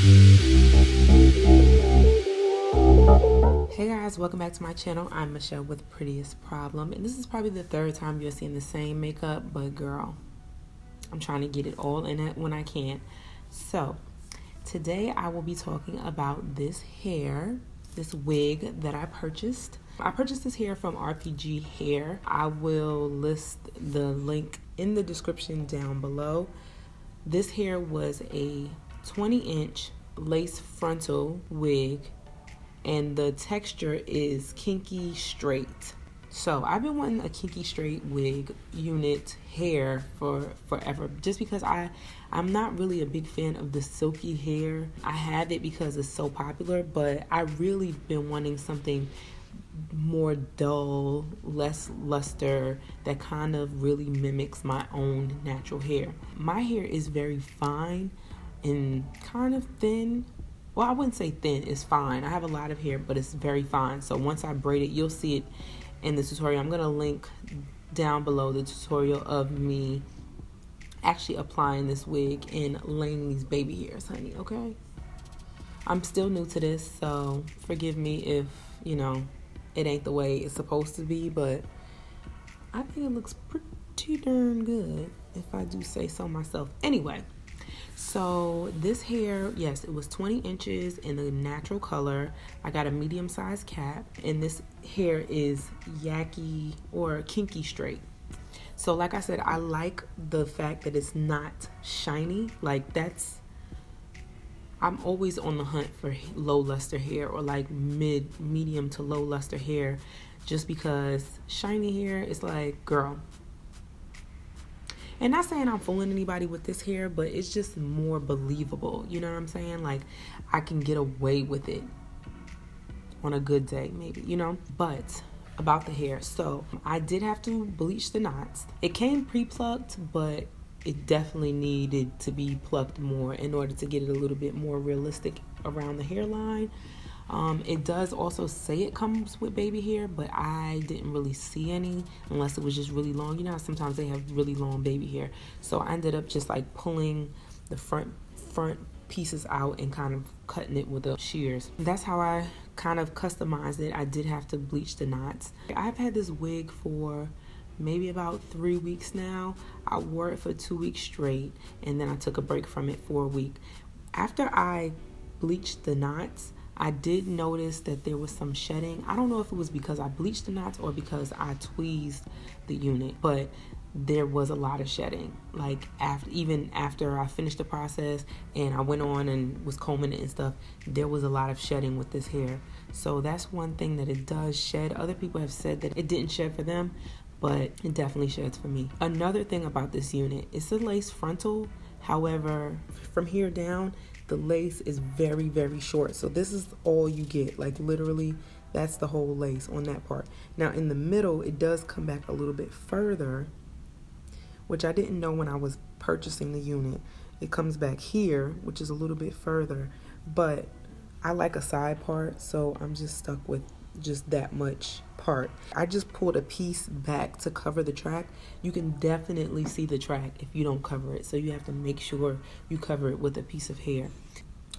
Hey guys, welcome back to my channel. I'm Michelle with Prettiest Problem, and this is probably the third time you're seeing the same makeup, but girl, I'm trying to get it all in it when I can. So today I will be talking about this hair, this wig that I purchased. I purchased this hair from RPGHair. I will list the link in the description down below. This hair was a 20-inch lace frontal wig, and the texture is kinky straight. So I've been wanting a kinky straight wig unit hair for forever, just because I'm not really a big fan of the silky hair. I have it because it's so popular, but I really been wanting something more dull, less luster, that kind of really mimics my own natural hair. My hair is very fine and kind of thin. Well, I wouldn't say thin, it's fine. I have a lot of hair, but it's very fine. So once I braid it, you'll see it in the tutorial. I'm gonna link down below the tutorial of me actually applying this wig and laying these baby hairs, honey, okay? I'm still new to this, so forgive me if, you know, it ain't the way it's supposed to be, but I think it looks pretty darn good, if I do say so myself. Anyway. So this hair, yes, it was 20 inches in the natural color. I got a medium-sized cap, and this hair is yaki or kinky straight. So like I said, I like the fact that it's not shiny. Like I'm always on the hunt for low luster hair, or like medium to low luster hair, just because shiny hair is like, girl. And not saying I'm fooling anybody with this hair, but it's just more believable. You know what I'm saying? Like, I can get away with it on a good day, maybe, you know? But about the hair. So, I did have to bleach the knots. It came pre-plucked, but it definitely needed to be plucked more in order to get it a little bit more realistic around the hairline. It does also say it comes with baby hair, but I didn't really see any unless it was just really long. You know how sometimes they have really long baby hair. So I ended up just like pulling the front pieces out and kind of cutting it with the shears. That's how I kind of customized it. I did have to bleach the knots. I've had this wig for maybe about 3 weeks now. I wore it for 2 weeks straight, and then I took a break from it for a week. After I bleached the knots, I did notice that there was some shedding. I don't know if it was because I bleached the knots or because I tweezed the unit, but there was a lot of shedding. Like even after I finished the process and I went on and was combing it and stuff, there was a lot of shedding with this hair. So that's one thing that it does shed. Other people have said that it didn't shed for them, but it definitely sheds for me. Another thing about this unit, it's a lace frontal. However, from here down, the lace is very, very short. So this is all you get. Like literally, that's the whole lace on that part. Now in the middle, it does come back a little bit further, which I didn't know when I was purchasing the unit. It comes back here, which is a little bit further, but I like a side part, so I'm just stuck with just that much part. I just pulled a piece back to cover the track. You can definitely see the track if you don't cover it, so you have to make sure you cover it with a piece of hair.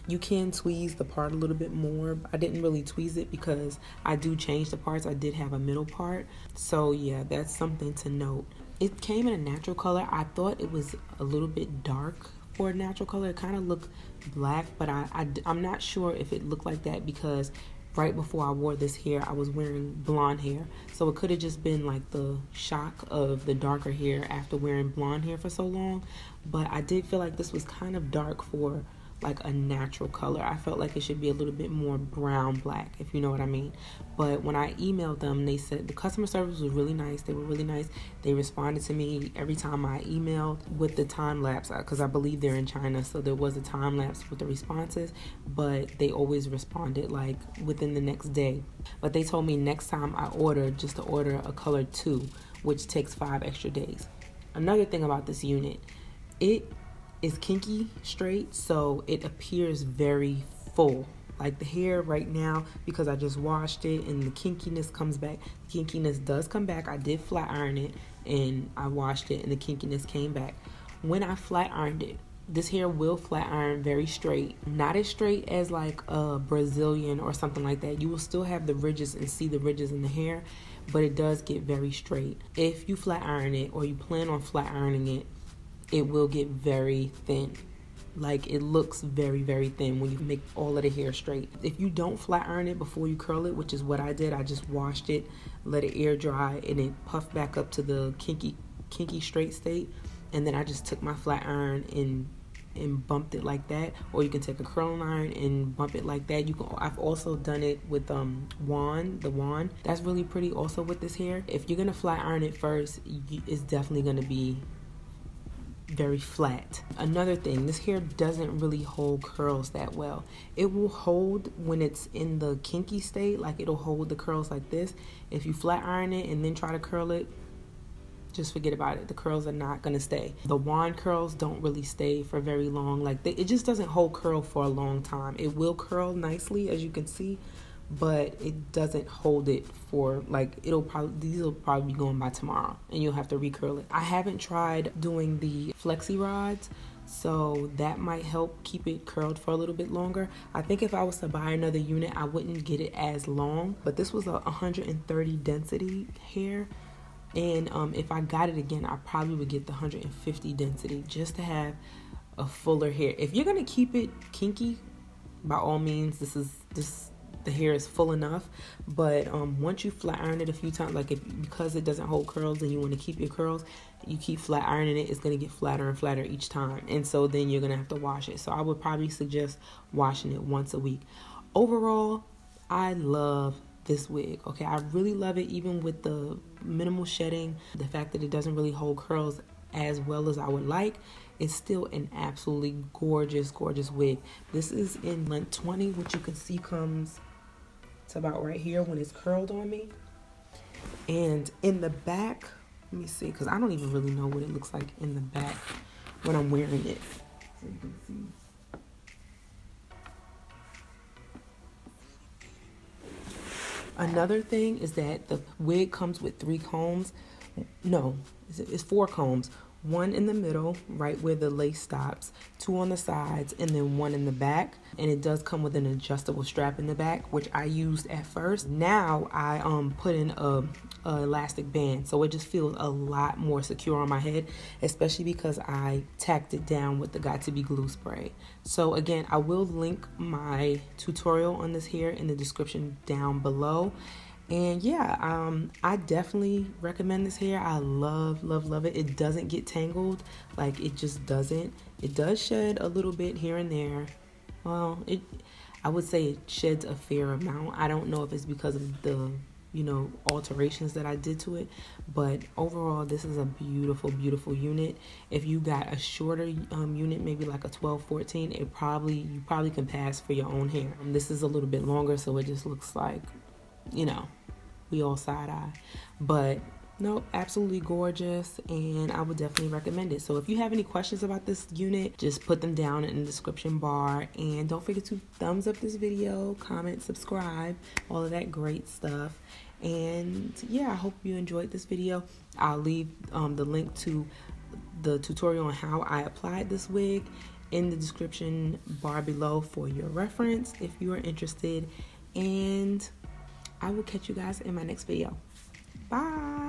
You can tweeze the part a little bit more. I didn't really tweeze it because I do change the parts. I did have a middle part, so yeah, that's something to note. It came in a natural color. I thought it was a little bit dark for a natural color. It kind of looked black, but I'm not sure if it looked like that because right before I wore this hair, I was wearing blonde hair. So it could have just been like the shock of the darker hair after wearing blonde hair for so long. But I did feel like this was kind of dark for like a natural color. I felt like it should be a little bit more brown black, if you know what I mean. But when I emailed them, they said the customer service was really nice. They were really nice. They responded to me every time I emailed with the time lapse, because I believe they're in China, so there was a time lapse with the responses, but they always responded like within the next day. But they told me next time I order, just to order a color 2, which takes 5 extra days. Another thing about this unit, it is kinky straight, so it appears very full. Like the hair right now, because I just washed it and the kinkiness comes back. The kinkiness does come back. I did flat iron it and I washed it and the kinkiness came back. When I flat ironed it, This hair will flat iron very straight. Not as straight as like a Brazilian or something like that. You will still have the ridges and see the ridges in the hair, but it does get very straight. If you flat iron it, or you plan on flat ironing it, it will get very thin. Like, it looks very, very thin when you make all of the hair straight. If you don't flat iron it before you curl it, which is what I did, I just washed it, let it air dry, and it puffed back up to the kinky straight state. And then I just took my flat iron and bumped it like that. Or you can take a curling iron and bump it like that. I've also done it with the wand. That's really pretty also with this hair. If you're gonna flat iron it first, it's definitely gonna be very flat. Another thing, this hair doesn't really hold curls that well. It will hold when it's in the kinky state, like it'll hold the curls like this. If you flat iron it and then try to curl it, just forget about it. The curls are not gonna stay. The wand curls don't really stay for very long. Like, it just doesn't hold curl for a long time. It will curl nicely, as you can see, but it doesn't hold it for, like, these will probably be going by tomorrow, and you'll have to recurl it. I haven't tried doing the flexi rods, so that might help keep it curled for a little bit longer. I think if I was to buy another unit, I wouldn't get it as long, but this was a 130 density hair, and if I got it again, I probably would get the 150 density just to have a fuller hair. If you're gonna keep it kinky, by all means, the hair is full enough. But once you flat iron it a few times, like because it doesn't hold curls and you want to keep your curls, you keep flat ironing it, it's going to get flatter and flatter each time, and so then you're going to have to wash it. So I would probably suggest washing it once a week. Overall, I love this wig. Okay, I really love it, even with the minimal shedding. The fact that it doesn't really hold curls as well as I would like, it's still an absolutely gorgeous wig. This is in length 20, which you can see comes to about right here when it's curled on me. And in the back, let me see, because I don't even really know what it looks like in the back when I'm wearing it. So you can see. Another thing is that the wig comes with 3 combs. No, it's 4 combs. 1 in the middle, right where the lace stops, 2 on the sides, and then 1 in the back. And it does come with an adjustable strap in the back, which I used at first. Now I put in a elastic band, so it just feels a lot more secure on my head, especially because I tacked it down with the Got To Be glue spray. So again, I will link my tutorial on this hair in the description down below. And yeah, I definitely recommend this hair. I love it. It doesn't get tangled, like, it just doesn't. It does shed a little bit here and there. Well, I would say it sheds a fair amount. I don't know if it's because of the, alterations that I did to it, but overall, this is a beautiful unit. If you got a shorter unit, maybe like a 12-14, you probably can pass for your own hair. This is a little bit longer, so it just looks like, we all side eye. But no, absolutely gorgeous, and I would definitely recommend it. So if you have any questions about this unit, just put them down in the description bar, and don't forget to thumbs up this video, comment, subscribe, all of that great stuff. And yeah, I hope you enjoyed this video. I'll leave the link to the tutorial on how I applied this wig in the description bar below for your reference if you are interested. And I will catch you guys in my next video. Bye.